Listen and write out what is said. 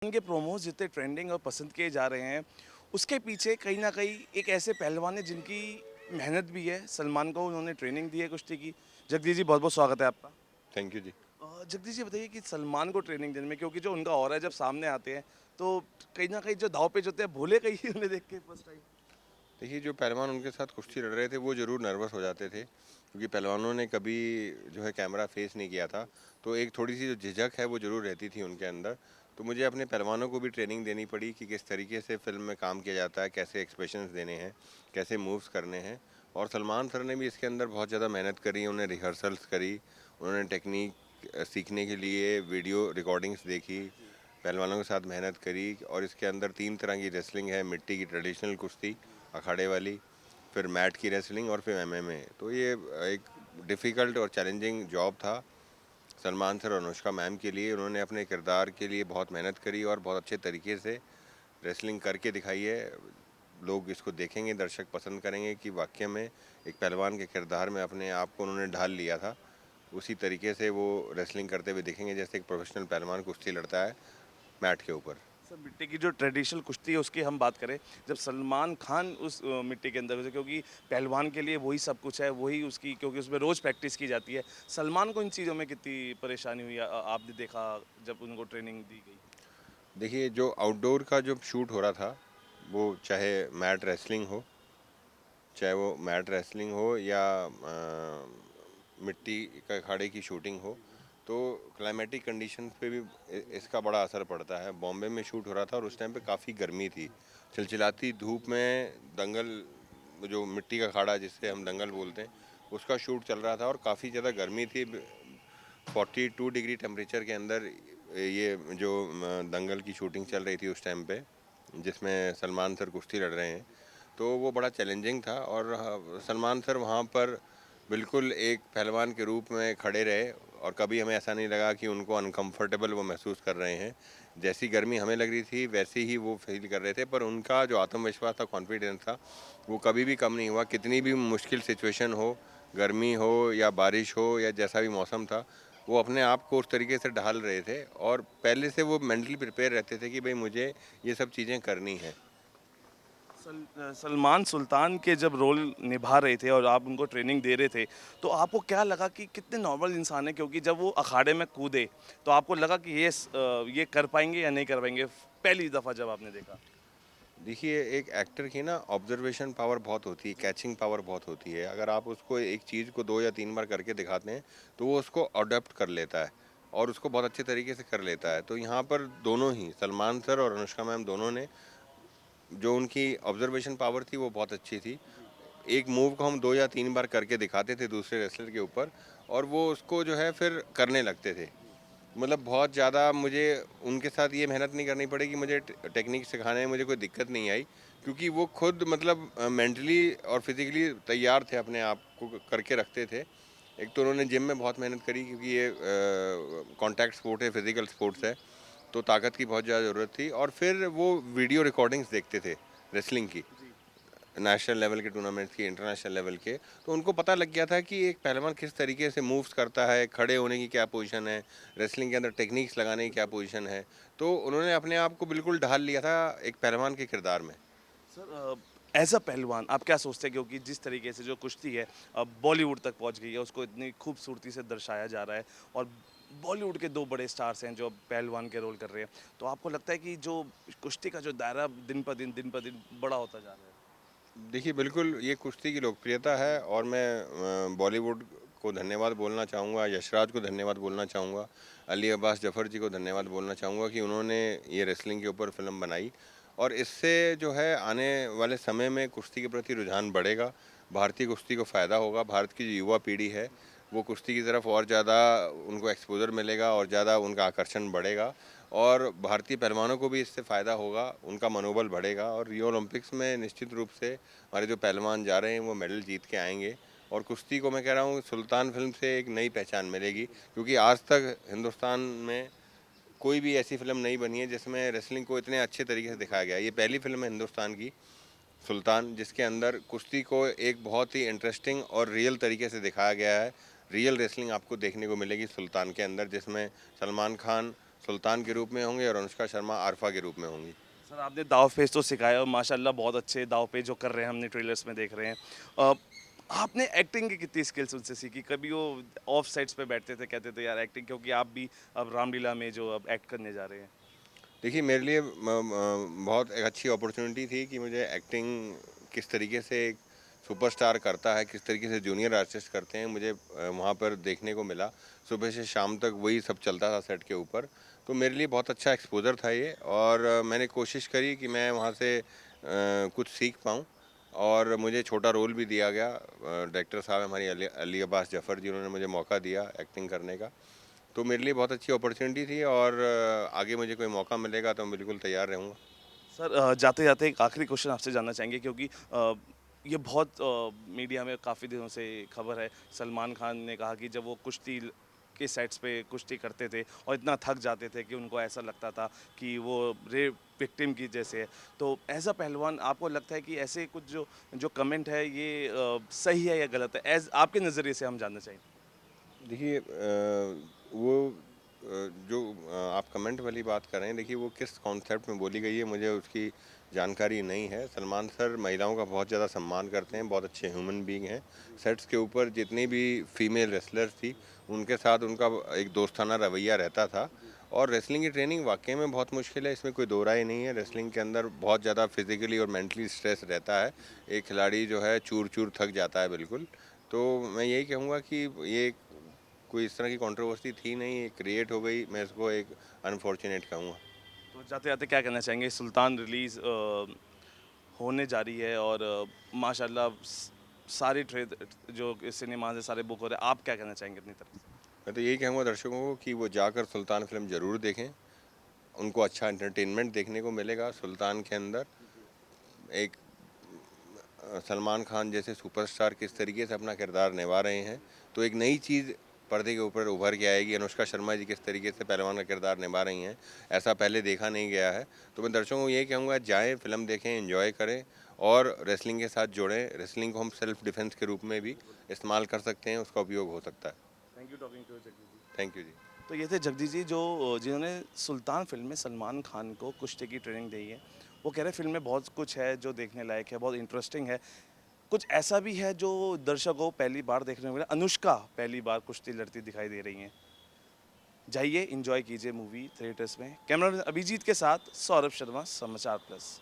सलमान के प्रोमोज जितने ट्रेंडिंग और पसंद किए जा रहे हैं, उसके पीछे कहीं न कहीं एक ऐसे पहलवान हैं जिनकी मेहनत भी है। सलमान को उन्होंने ट्रेनिंग दी है कुश्ती की। जगदीश जी बहुत-बहुत स्वागत है आपका। थैंक यू जी। जगदीश जी बताइए कि सलमान को ट्रेनिंग देने में क्योंकि जो उनका ऑरा है जब सामने आते हैं, तो कहीं न कहीं जो दाँव-पेच होते हैं भूले कहीं उन्हें देख के फर्स्ट टाइम? देखिए, जो पहलवान उनके साथ कुश्ती लड़ रहे थे वो ज़रूर नर्वस हो जाते थे, क्योंकि पहलवानों ने कभी जो है कैमरा फेस नहीं किया था। तो एक थोड़ी-सी जो झिझक है वो ज़रूर रहती थी उनके अंदर। तो मुझे अपने पहलवानों को भी ट्रेनिंग देनी पड़ी कि किस तरीके से फ़िल्म में काम किया जाता है, कैसे एक्सप्रेशंस देने हैं, कैसे मूव्स करने हैं। और सलमान सर ने भी इसके अंदर बहुत ज़्यादा मेहनत करी, उन्होंने रिहर्सल्स करी, उन्होंने टेक्नीक सीखने के लिए वीडियो रिकॉर्डिंग्स देखी, पहलवानों के साथ मेहनत करी। और इसके अंदर 3 तरह की रेसलिंग है, मिट्टी की ट्रेडिशनल कुश्ती, अखाड़े वाली, फिर मैट की रेसलिंग और फिर एमएमए। तो ये एक डिफ़िकल्ट और चैलेंजिंग जॉब था सलमान सर और अनुष्का मैम के लिए। उन्होंने अपने किरदार के लिए बहुत मेहनत करी और बहुत अच्छे तरीके से रेसलिंग करके दिखाई है। लोग इसको देखेंगे, दर्शक पसंद करेंगे कि वाक़ई में एक पहलवान के किरदार में अपने आप को उन्होंने ढाल लिया था। उसी तरीके से वो रेसलिंग करते हुए दिखेंगे जैसे एक प्रोफ़ेशनल पहलवान कुश्ती लड़ता है मैट के ऊपर। सर मिट्टी की जो ट्रेडिशनल कुश्ती है उसकी हम बात करें, जब सलमान खान उस मिट्टी के अंदर घुसे क्योंकि पहलवान के लिए वही सब कुछ है, वही उसकी क्योंकि उसमें रोज़ प्रैक्टिस की जाती है। सलमान को इन चीज़ों में कितनी परेशानी हुई आपने देखा जब उनको ट्रेनिंग दी गई? देखिए, जो आउटडोर का जो शूट हो रहा था, वो चाहे मैट रेसलिंग हो, चाहे वो मैट रेसलिंग हो या मिट्टी के अखाड़े की शूटिंग हो, तो क्लाइमेटिक कंडीशंस पे भी इसका बड़ा असर पड़ता है। बॉम्बे में शूट हो रहा था और उस टाइम पे काफ़ी गर्मी थी। चिलचिलाती धूप में दंगल, जो मिट्टी का अखाड़ा जिसे हम दंगल बोलते हैं, उसका शूट चल रहा था और काफ़ी ज़्यादा गर्मी थी। 42 डिग्री टेम्परेचर के अंदर ये जो दंगल की शूटिंग चल रही थी उस टाइम पे, जिसमें सलमान सर कुश्ती लड़ रहे हैं, तो वो बड़ा चैलेंजिंग था। और सलमान सर वहाँ पर बिल्कुल एक पहलवान के रूप में खड़े रहे और कभी हमें ऐसा नहीं लगा कि उनको अनकंफर्टेबल वो महसूस कर रहे हैं। जैसी गर्मी हमें लग रही थी वैसी ही वो फील कर रहे थे, पर उनका जो आत्मविश्वास था, कॉन्फिडेंस था, वो कभी भी कम नहीं हुआ। कितनी भी मुश्किल सिचुएशन हो, गर्मी हो या बारिश हो या जैसा भी मौसम था, वो अपने आप को उस तरीके से ढाल रहे थे और पहले से वो मेंटली प्रिपेयर रहते थे कि भाई मुझे ये सब चीज़ें करनी हैं। सलमान सुल्तान के जब रोल निभा रहे थे और आप उनको ट्रेनिंग दे रहे थे, तो आपको क्या लगा कि कितने नॉर्मल इंसान हैं? क्योंकि जब वो अखाड़े में कूदे, तो आपको लगा कि ये कर पाएँगे या नहीं कर पाएँगे? पहली दफ़ा जब आपने देखा? देखिए, एक एक्टर की ना ऑब्जर्वेशन पावर बहुत होती है, कैचिंग पावर बहुत होती है। अगर आप उसको एक चीज़ को 2 या 3 बार करके दिखाते हैं, तो वो उसको अडॉप्ट कर लेता है और उसको बहुत अच्छे तरीके से कर लेता है। तो यहाँ पर दोनों ही सलमान सर और अनुष्का मैम दोनों ने, जो उनकी ऑब्जर्वेशन पावर थी वो बहुत अच्छी थी। एक मूव को हम 2 या 3 बार करके दिखाते थे दूसरे रेसलर के ऊपर और वो उसको जो है फिर करने लगते थे। मतलब बहुत ज़्यादा मुझे उनके साथ ये मेहनत नहीं करनी पड़ी कि मुझे टेक्निक सिखाने में मुझे कोई दिक्कत नहीं आई, क्योंकि वो खुद मतलब मेंटली और फिज़िकली तैयार थे, अपने आप को करके रखते थे। एक तो उन्होंने जिम में बहुत मेहनत करी, क्योंकि ये कॉन्टैक्ट स्पोर्ट है, फिज़िकल स्पोर्ट्स है, तो ताकत की बहुत ज़्यादा ज़रूरत थी। और फिर वो वीडियो रिकॉर्डिंग्स देखते थे रेसलिंग की, जी। नेशनल लेवल के टूर्नामेंट्स की, इंटरनेशनल लेवल के। तो उनको पता लग गया था कि एक पहलवान किस तरीके से मूव्स करता है, खड़े होने की क्या पोजीशन है, रेसलिंग के अंदर टेक्निक्स लगाने की क्या पोजीशन है। तो उन्होंने अपने आप को बिल्कुल ढाल लिया था एक पहलवान के किरदार में। सर एज़ अ पहलवान आप क्या सोचते हैं क्योंकि जिस तरीके से जो कुश्ती है अब बॉलीवुड तक पहुंच गई है उसको इतनी खूबसूरती से दर्शाया जा रहा है और बॉलीवुड के दो बड़े स्टार्स हैं जो अब पहलवान के रोल कर रहे हैं तो आपको लगता है कि जो कुश्ती का जो दायरा दिन पर दिन बड़ा होता जा रहा है? देखिए, बिल्कुल ये कुश्ती की लोकप्रियता है और मैं बॉलीवुड को धन्यवाद बोलना चाहूँगा, यशराज को धन्यवाद बोलना चाहूँगा, अली अब्बास ज़फ़र जी को धन्यवाद बोलना चाहूँगा कि उन्होंने ये रेसलिंग के ऊपर फ़िल्म बनाई। और इससे जो है आने वाले समय में कुश्ती के प्रति रुझान बढ़ेगा, भारतीय कुश्ती को फ़ायदा होगा। भारत की जो युवा पीढ़ी है, वो कुश्ती की तरफ और ज़्यादा उनको एक्सपोज़र मिलेगा और ज़्यादा उनका आकर्षण बढ़ेगा और भारतीय पहलवानों को भी इससे फ़ायदा होगा, उनका मनोबल बढ़ेगा और रियो ओलंपिक्स में निश्चित रूप से हमारे जो पहलवान जा रहे हैं वो मेडल जीत के आएंगे। और कुश्ती को मैं कह रहा हूँ सुल्तान फिल्म से एक नई पहचान मिलेगी, क्योंकि आज तक हिंदुस्तान में कोई भी ऐसी फिल्म नहीं बनी है जिसमें रेसलिंग को इतने अच्छे तरीके से दिखाया गया है। ये पहली फिल्म है हिंदुस्तान की, सुल्तान, जिसके अंदर कुश्ती को एक बहुत ही इंटरेस्टिंग और रियल तरीके से दिखाया गया है। रियल रेसलिंग आपको देखने को मिलेगी सुल्तान के अंदर, जिसमें सलमान खान, सुल्तान के रूप में होंगे और अनुष्का शर्मा आरफा के रूप में होंगी। सर आपने दाव पेच तो सिखाया और माशाल्लाह बहुत अच्छे दाव पेच जो कर रहे हैं हमने ट्रेलर्स में देख रहे हैं। अ, आपने एक्टिंग की कितनी स्किल्स उनसे सीखी? कभी वो ऑफ सेट्स पे बैठते थे कहते थे यार एक्टिंग, क्योंकि आप भी अब रामलीला में जो अब एक्ट करने जा रहे हैं। देखिए मेरे लिए बहुत एक अच्छी अपॉर्चुनिटी थी कि मुझे एक्टिंग किस तरीके से एक सुपरस्टार करता है, किस तरीके से जूनियर आर्टिस्ट करते हैं, मुझे वहाँ पर देखने को मिला। सुबह से शाम तक वही सब चलता था सेट के ऊपर। तो मेरे लिए बहुत अच्छा एक्सपोज़र था ये, और मैंने कोशिश करी कि मैं वहाँ से कुछ सीख पाऊँ, और मुझे छोटा रोल भी दिया गया। डायरेक्टर साहब हमारी अली अली अब्बास जफ़र जी, उन्होंने मुझे मौका दिया एक्टिंग करने का। तो मेरे लिए बहुत अच्छी अपॉर्चुनिटी थी, और आगे मुझे कोई मौका मिलेगा तो मैं बिल्कुल तैयार रहूँगा। सर जाते-जाते एक आखिरी क्वेश्चन आपसे जानना चाहेंगे, क्योंकि ये बहुत मीडिया में काफ़ी दिनों से खबर है। सलमान खान ने कहा कि जब वो कुश्ती के सेट्स पे कुश्ती करते थे और इतना थक जाते थे कि उनको ऐसा लगता था कि वो रेप विक्टिम की जैसे है। तो एज़ अ पहलवान आपको लगता है कि ऐसे कुछ जो जो कमेंट है ये सही है या गलत है? आपके नज़रिए से हम जानना चाहेंगे। देखिए वो जो आप कमेंट वाली बात कर रहे हैं, देखिए वो किस कॉन्सेप्ट में बोली गई है मुझे उसकी जानकारी नहीं है। सलमान सर महिलाओं का बहुत ज़्यादा सम्मान करते हैं, बहुत अच्छे ह्यूमन बीइंग हैं। सेट्स के ऊपर जितनी भी फीमेल रेसलर्स थी, उनके साथ उनका एक दोस्ताना रवैया रहता था। और रेसलिंग की ट्रेनिंग वाकई में बहुत मुश्किल है, इसमें कोई दो राय नहीं है। रेसलिंग के अंदर बहुत ज़्यादा फिजिकली और मेंटली स्ट्रेस रहता है। एक खिलाड़ी जो है चूर चूर थक जाता है बिल्कुल। तो मैं यही कहूँगा कि ये कोई इस तरह की कंट्रोवर्सी थी नहीं, क्रिएट हो गई, मैं इसको एक अनफॉर्चुनेट कहूँगा। तो जाते-जाते क्या कहना चाहेंगे? सुल्तान रिलीज़ होने जा रही है और माशाल्लाह सारी ट्रेड जो सिनेमाज़ है सारे बुक हो रहे हैं। आप क्या कहना चाहेंगे अपनी तरफ से? मैं तो यही कहूँगा दर्शकों को कि वो जाकर सुल्तान फ़िल्म ज़रूर देखें, उनको अच्छा एंटरटेनमेंट देखने को मिलेगा। सुल्तान के अंदर एक सलमान खान जैसे सुपरस्टार किस तरीके से अपना किरदार निभा रहे हैं, तो एक नई चीज़ पर्दे के ऊपर उभर के आएगी। अनुष्का शर्मा जी किस तरीके से पहलवान का किरदार निभा रही हैं, ऐसा पहले देखा नहीं गया है। तो मैं दर्शकों को यही कहूँगा, जाएँ, फ़िल्म देखें, एन्जॉय करें और रेसलिंग के साथ जुड़ें। रेसलिंग को हम सेल्फ डिफेंस के रूप में भी इस्तेमाल कर सकते हैं, उसका उपयोग हो सकता है। Thank you talking to Jagdish ji. Thank you ji. तो ये थे जगदीश जी जो जिन्होंने सुल्तान फिल्म में सलमान खान को कुश्ती की ट्रेनिंग दी है। वो कह रहे हैं फिल्म में बहुत कुछ है जो देखने लायक है, बहुत इंटरेस्टिंग है। कुछ ऐसा भी है जो दर्शकों को पहली बार देखने को मिला। अनुष्का पहली बार कुश्ती लड़ती दिखाई दे रही हैं। जाइए एंजॉय कीजिए मूवी थिएटर्स में। कैमरा अभिजीत के साथ सौरभ शर्मा, समाचार प्लस।